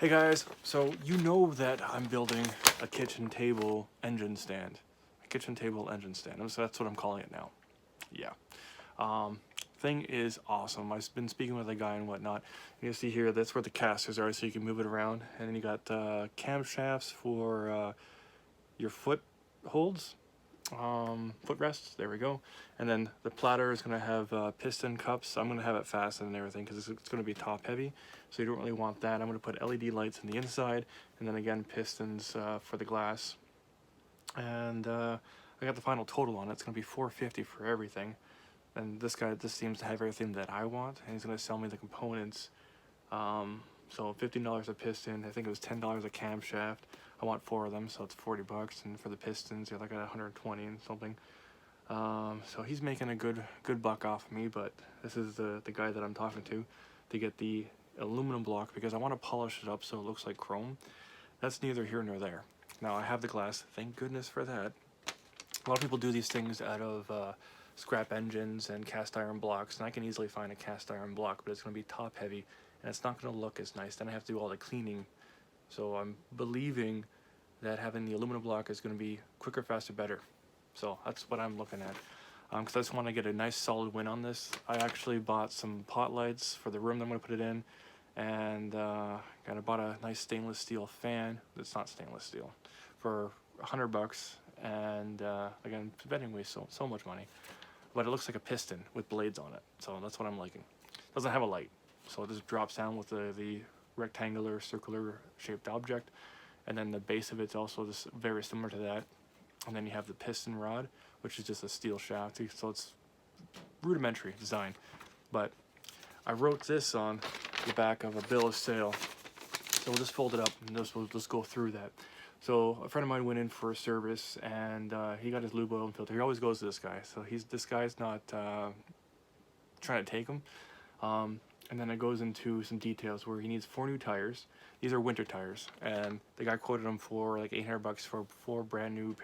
Hey guys, so you know that I'm building a kitchen table engine stand. A kitchen table engine stand. So that's what I'm calling it now. Yeah. Um, Thing is awesome. I've been speaking with a guy and whatnot. You can see here, that's where the casters are, so you can move it around. And then you got camshafts for your foot holds, footrests. There we go. And then the platter is going to have piston cups. I'm going to have it fastened and everything because it's going to be top heavy, so you don't really want that. I'm going to put LED lights in the inside, and then again pistons for the glass. And I got the final total on it. It's going to be $450 for everything. And this seems to have everything that I want, and he's going to sell me the components. So $15 a piston. I think it was $10 a camshaft. I want 4 of them, so it's $40. And for the pistons, you're like at 120 and something. So he's making a good buck off of me. But this is the guy that I'm talking to get the aluminum block, because I want to polish it up so it looks like chrome. That's neither here nor there. Now I have the glass. Thank goodness for that. A lot of people do these things out of scrap engines and cast iron blocks, and I can easily find a cast iron block, but it's going to be top heavy and it's not going to look as nice. Then I have to do all the cleaning. So I'm believing that having the aluminum block is going to be quicker, faster, better. So that's what I'm looking at. Because I just want to get a nice solid win on this. I actually bought some pot lights for the room that I'm going to put it in, and I bought a nice stainless steel fan. It's not stainless steel, for $100. And again, spending me so much money, but it looks like a piston with blades on it. So that's what I'm liking. It doesn't have a light, so it just drops down with the rectangular, circular shaped object, and then the base of it's also just very similar to that. And then you have the piston rod, which is just a steel shaft, so it's rudimentary design. But I wrote this on the back of a bill of sale, so we'll just fold it up and we'll just go through that. So a friend of mine went in for a service, and he got his lube oil and filter. He always goes to this guy, so this guy's not trying to take him. And then it goes into some details where he needs 4 new tires. These are winter tires, and the guy quoted him for like $800 for 4 brand new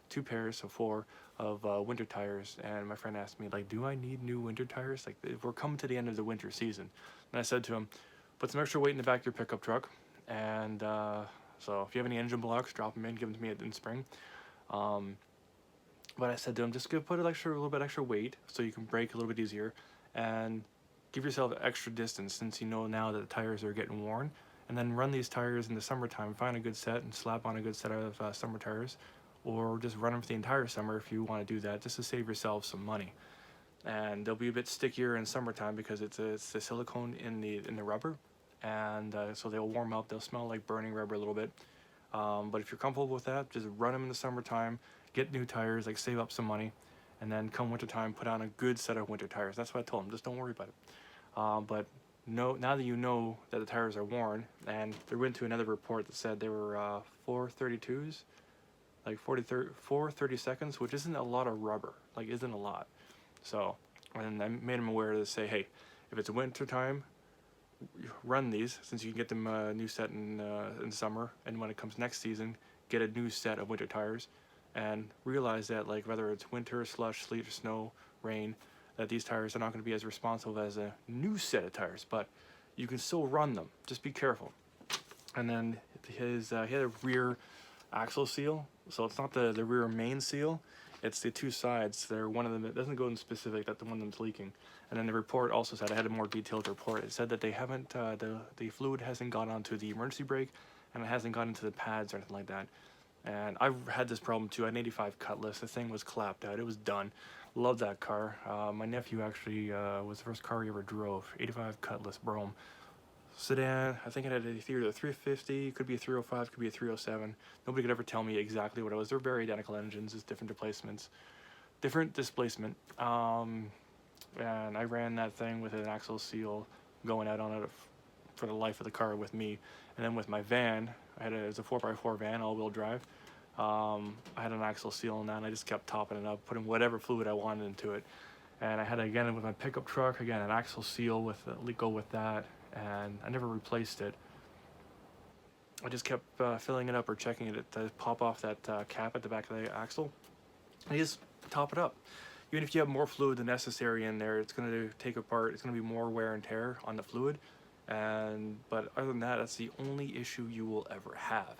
two pairs, so 4 of winter tires. And my friend asked me, like, do I need new winter tires? Like, we're coming to the end of the winter season. And I said to him, put some extra weight in the back of your pickup truck, and so if you have any engine blocks, drop them in, give them to me in spring. But I said to him, just put a little bit extra weight so you can brake a little bit easier, and give yourself extra distance, since you know now that the tires are getting worn. And then run these tires in the summertime. Find a good set and slap on a good set of summer tires, or just run them for the entire summer if you want to do that, just to save yourself some money. And they'll be a bit stickier in summertime because it's the silicone in the rubber, and so they'll warm up. They'll smell like burning rubber a little bit. But if you're comfortable with that, just run them in the summertime, get new tires, like save up some money, and then come wintertime, put on a good set of winter tires. That's what I told them. Just don't worry about it. But no, now that you know that the tires are worn, and they went to another report that said they were 432s, like 430 seconds, which isn't a lot of rubber. Like, isn't a lot. So, and I made them aware to say, hey, if it's winter time, run these, since you can get them a new set in summer, and when it comes next season, get a new set of winter tires, and realize that, like, whether it's winter, slush, sleet, or snow, rain, that these tires are not going to be as responsive as a new set of tires, but you can still run them. Just be careful. And then he had a rear axle seal, so it's not the rear main seal, it's the 2 sides. They're one of them that doesn't go in specific, that the one that's leaking. And then the report also said, I had a more detailed report, it said that they haven't, the fluid hasn't gone onto the emergency brake, and it hasn't gone into the pads or anything like that. And I've had this problem too. I had an 85 Cutlass. The thing was clapped out. It was done. Love that car. My nephew actually was the first car he ever drove. 85 Cutlass Brougham sedan. I think it had either a 350, could be a 305, could be a 307. Nobody could ever tell me exactly what it was. They're very identical engines, just different displacement. And I ran that thing with an axle seal going out on it for the life of the car with me. And then with my van, it was a 4x4 van, all-wheel drive. I had an axle seal on that, and I just kept topping it up, putting whatever fluid I wanted into it. And I had, again, with my pickup truck, again, an axle seal with go with that, and I never replaced it. I just kept filling it up or checking it to pop off that cap at the back of the axle, and you just top it up. Even if you have more fluid than necessary in there, it's going to take apart. It's going to be more wear and tear on the fluid, But other than that, that's the only issue you will ever have.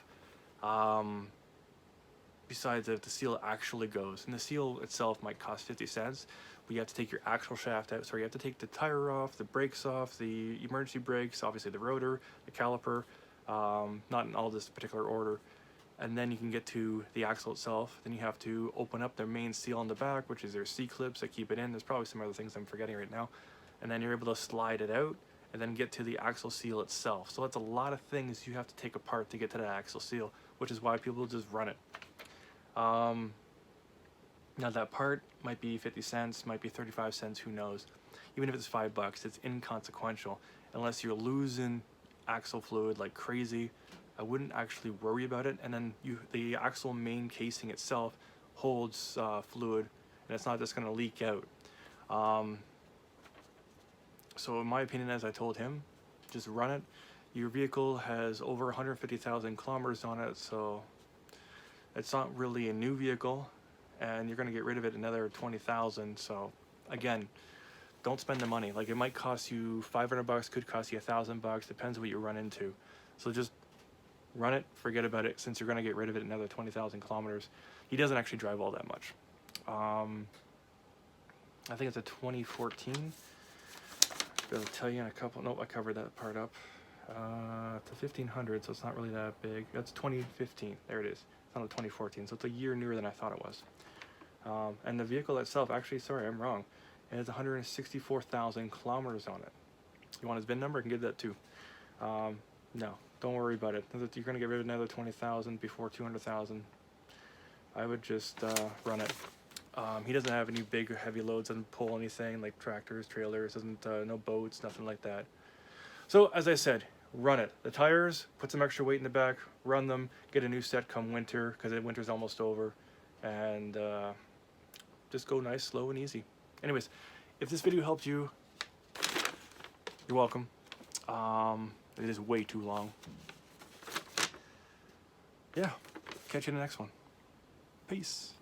Besides if the seal actually goes, and the seal itself might cost 50 cents, but you have to take your axle shaft out. So you have to take the tire off, the brakes off, the emergency brakes, obviously the rotor, the caliper, not in all this particular order. And then you can get to the axle itself. Then you have to open up their main seal on the back, which is their C-clips that keep it in. There's probably some other things I'm forgetting right now. And then you're able to slide it out and then get to the axle seal itself. So that's a lot of things you have to take apart to get to that axle seal, which is why people just run it. Now that part might be 50 cents, might be 35 cents, who knows. Even if it's $5, it's inconsequential. Unless you're losing axle fluid like crazy, I wouldn't actually worry about it. And then the axle main casing itself holds fluid, and it's not just going to leak out. So in my opinion, as I told him, just run it. Your vehicle has over 150,000 kilometers on it, so it's not really a new vehicle, and you're going to get rid of it another 20,000. So again, don't spend the money. Like, it might cost you $500, could cost you $1,000, depends what you run into. So just run it, forget about it, since you're going to get rid of it another 20,000 kilometers. He doesn't actually drive all that much. I think it's a 2014. I'll tell you in a couple. Nope, I covered that part up. It's a 1500, so it's not really that big. That's 2015. There it is. It's not a 2014, so it's a year newer than I thought it was. And the vehicle itself, actually, sorry, I'm wrong. It has 164,000 kilometers on it. You want his VIN number? I can give that too. No, don't worry about it. You're going to get rid of another 20,000 before 200,000. I would just run it. He doesn't have any big heavy loads, doesn't pull anything like tractors, trailers, doesn't no boats, nothing like that. So as I said, run it. The tires, put some extra weight in the back, run them, get a new set come winter, because the winter's almost over, and just go nice, slow, and easy. Anyways, if this video helped you, you're welcome. It is way too long. Yeah, catch you in the next one. Peace.